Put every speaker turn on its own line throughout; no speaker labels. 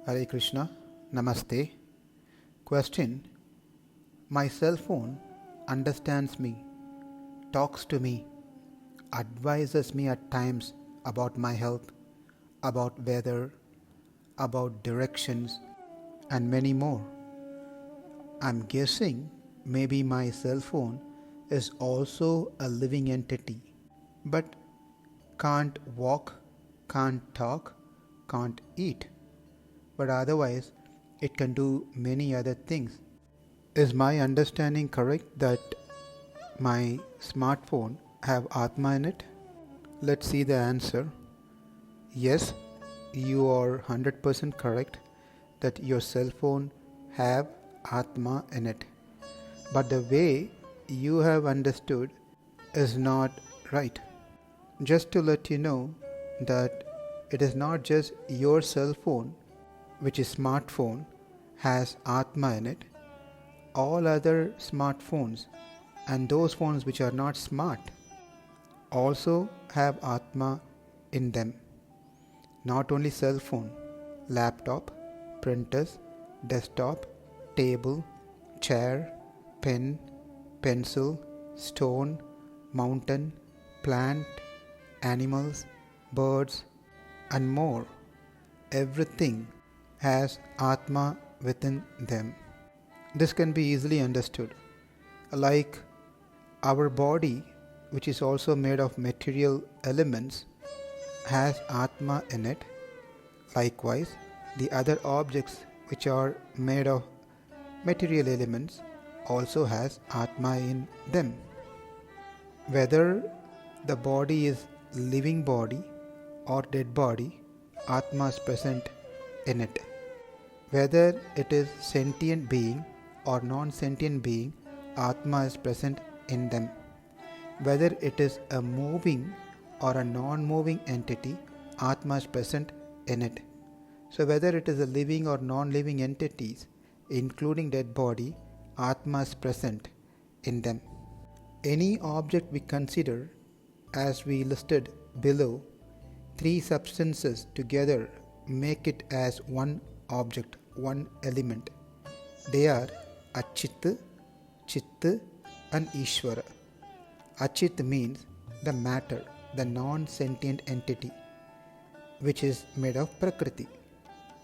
Hare Krishna, Namaste. Question: my cell phone understands me, talks to me, advises me at times about my health, about weather, about directions, and many more. I'm guessing maybe my cell phone is also a living entity, but can't walk, can't talk, can't eat. But otherwise, it can do many other things. Is my understanding correct that my smartphone have atma in it? Let's see the answer. Yes, you are 100% correct that your cell phone have atma in it. But the way you have understood is not right. Just to let you know that it is not just your cell phone, which is smartphone, has atma in it. All other smartphones and those phones which are not smart also have atma in them. Not only cell phone, laptop, printers, desktop, table, chair, pen, pencil, stone, mountain, plant, animals, birds, and more. Everything has atma within them. This can be easily understood. Like our body, which is also made of material elements, has atma in it. Likewise, the other objects which are made of material elements also has atma in them. Whether the body is living body or dead body, atma is present in it. Whether it is sentient being or non-sentient being, atma is present in them. Whether it is a moving or a non-moving entity, atma is present in it. So whether it is a living or non-living entities, including dead body, atma is present in them. Any object we consider, as we listed below, three substances together make it as one object, one element. They are Achit, Chit, and Ishvara. Achit means the matter, the non-sentient entity, which is made of Prakriti,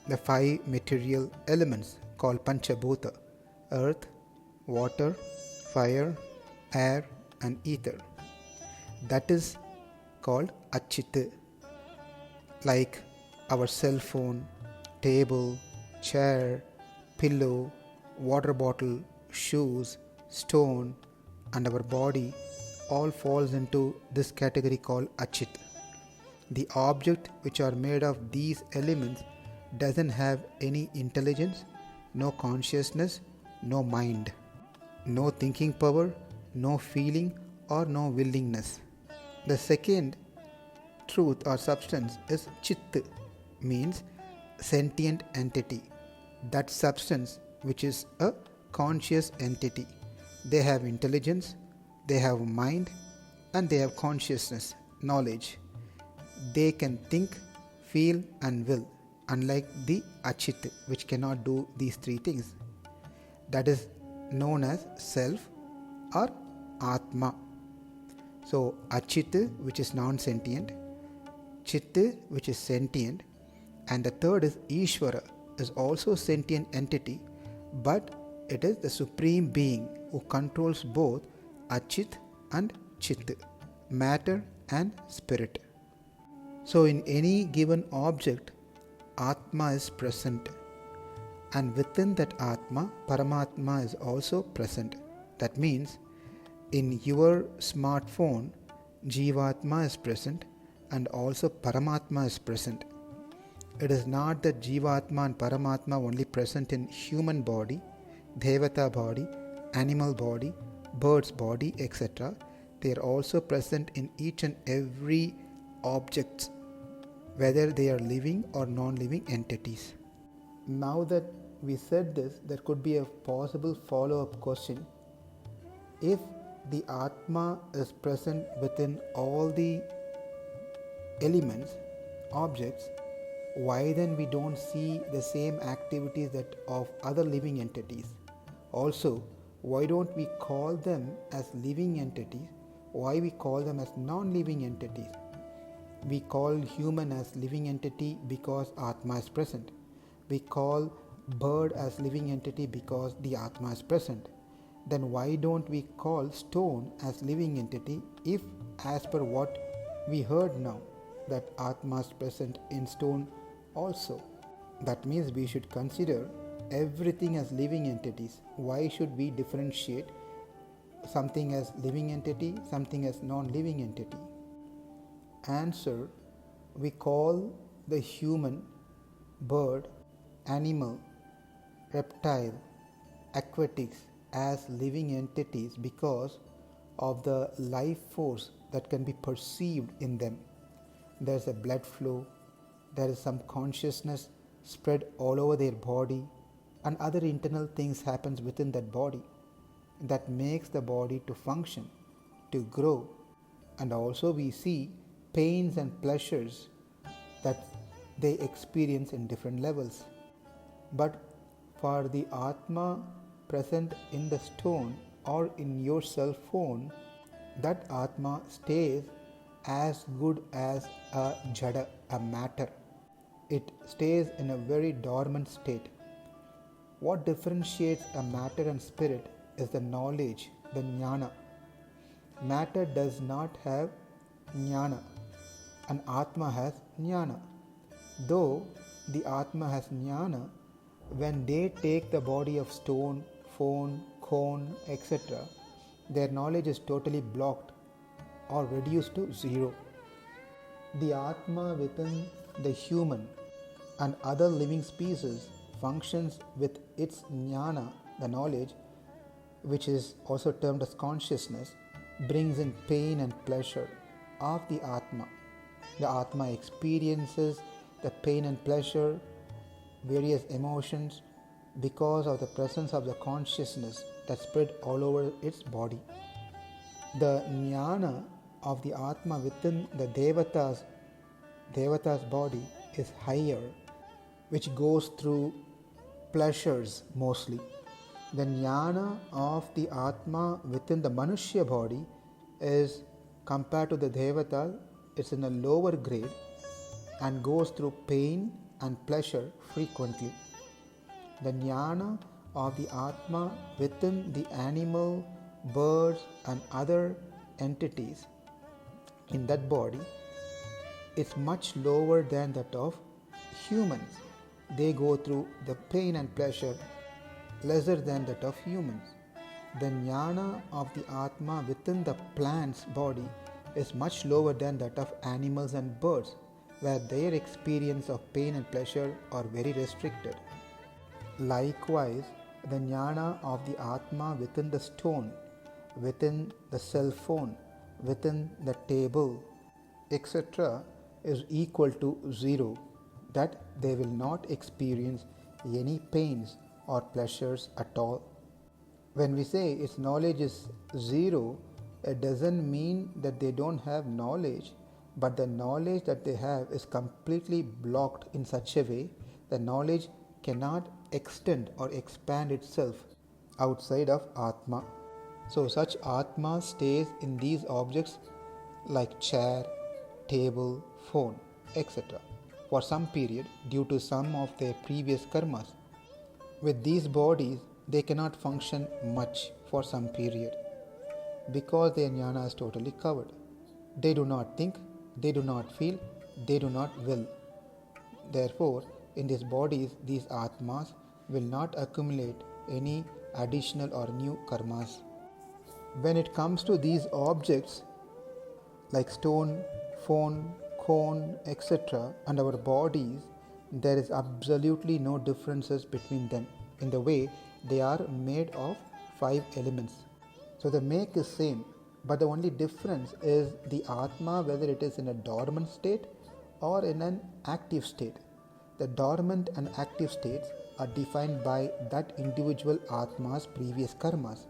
the five material elements called Panchabhuta: earth, water, fire, air, and ether. That is called Achit. Like our cell phone, table, chair, pillow, water bottle, shoes, stone, and our body all falls into this category called Achit. The object which are made of these elements doesn't have any intelligence, no consciousness, no mind, no thinking power, no feeling, or no willingness. The second truth or substance is Chit, means sentient entity. That substance which is a conscious entity. They have intelligence, they have mind, and they have consciousness, knowledge. They can think, feel, and will, unlike the Achit, which cannot do these three things. That is known as self or Atma. So Achit, which is non-sentient, Chit, which is sentient, and the third is Ishvara, is also sentient entity, but it is the supreme being who controls both Achit and Chit, matter and spirit. So in any given object, Atma is present, and within that Atma, Paramatma is also present. That means in your smartphone, Jivatma is present and also Paramatma is present. It is not that Jivatma and Paramatma only present in human body, Devata body, animal body, bird's body, etc. They are also present in each and every object, whether they are living or non-living entities. Now that we said this, there could be a possible follow-up question. If the Atma is present within all the elements, objects, why then we don't see the same activities that of other living entities? Also, why don't we call them as living entities? Why we call them as non-living entities? We call human as living entity because atma is present. We call bird as living entity because the atma is present. Then why don't we call stone as living entity if, as per what we heard now, that atma is present in stone also? That means we should consider everything as living entities. Why should we differentiate something as living entity, something as non-living entity? Answer: we call the human, bird, animal, reptile, aquatics as living entities because of the life force that can be perceived in them. There's a blood flow, there is some consciousness spread all over their body, and other internal things happens within that body that makes the body to function, to grow. And also we see pains and pleasures that they experience in different levels. But for the atma present in the stone or in your cell phone, that atma stays as good as a jada, a matter. It stays in a very dormant state. What differentiates a matter and spirit is the knowledge, the jnana. Matter does not have jnana, and atma has jnana. Though the atma has jnana, when they take the body of stone, phone, cone, etc., their knowledge is totally blocked or reduced to zero. The atma within the human and other living species functions with its jnana, the knowledge, which is also termed as consciousness, brings in pain and pleasure of the atma. The atma experiences the pain and pleasure, various emotions, because of the presence of the consciousness that spread all over its body. The jnana of the atma within the devata's body is higher, which goes through pleasures mostly. The jnana of the atma within the manushya body is, compared to the devata, it's in a lower grade and goes through pain and pleasure frequently. The jnana of the atma within the animal, birds and other entities in that body is much lower than that of humans. They go through the pain and pleasure lesser than that of humans. The jnana of the atma within the plant's body is much lower than that of animals and birds, where their experience of pain and pleasure are very restricted. Likewise, the jnana of the atma within the stone, within the cell phone, within the table, etc., is equal to zero, that they will not experience any pains or pleasures at all. When we say its knowledge is zero, it doesn't mean that they don't have knowledge, but the knowledge that they have is completely blocked in such a way that knowledge cannot extend or expand itself outside of atma. So such atma stays in these objects like chair, table, phone, etc. for some period due to some of their previous karmas. With these bodies, they cannot function much for some period because their jnana is totally covered. They do not think, they do not feel, they do not will. Therefore, in these bodies, these atmas will not accumulate any additional or new karmas. When it comes to these objects like stone, phone, cone, etc., and our bodies, there is absolutely no differences between them in the way they are made of 5 elements. So the make is same, but the only difference is the atma, whether it is in a dormant state or in an active state. The dormant and active states are defined by that individual atma's previous karmas.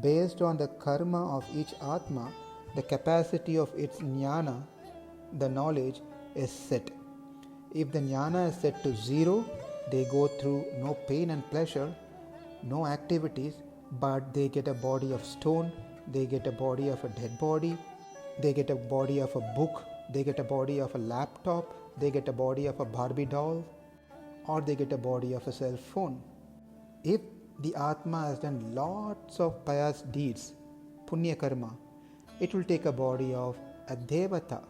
Based on the karma of each atma, the capacity of its jnana, the knowledge, is set. If the jnana is set to zero, they go through no pain and pleasure, no activities, but they get a body of stone, they get a body of a dead body, they get a body of a book, they get a body of a laptop, they get a body of a Barbie doll, or they get a body of a cell phone. If the Atma has done lots of pious deeds, punya karma, it will take a body of a devata.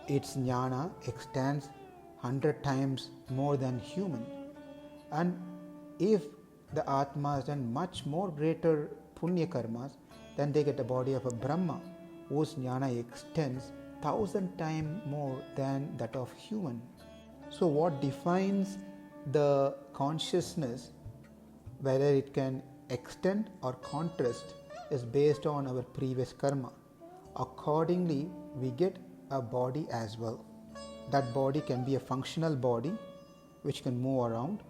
Its jnana extends 100 times more than human. And if the Atma has done much more greater punya karmas, then they get a body of a Brahma, whose jnana extends 1,000 times more than that of human. So what defines the consciousness, whether it can extend or contrast, is based on our previous karma. Accordingly, we get a body as well. That body can be a functional body which can move around,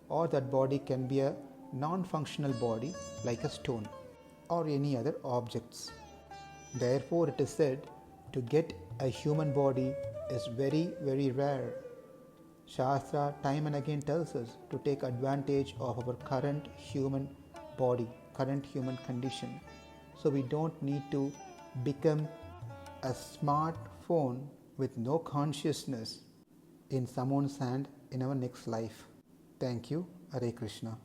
or that body can be a non-functional body like a stone or any other objects. Therefore, it is said to get a human body is very, very rare. Shastra time and again tells us to take advantage of our current human body, current human condition. So we don't need to become a smartphone with no consciousness in someone's hand in our next life. Thank you. Hare Krishna.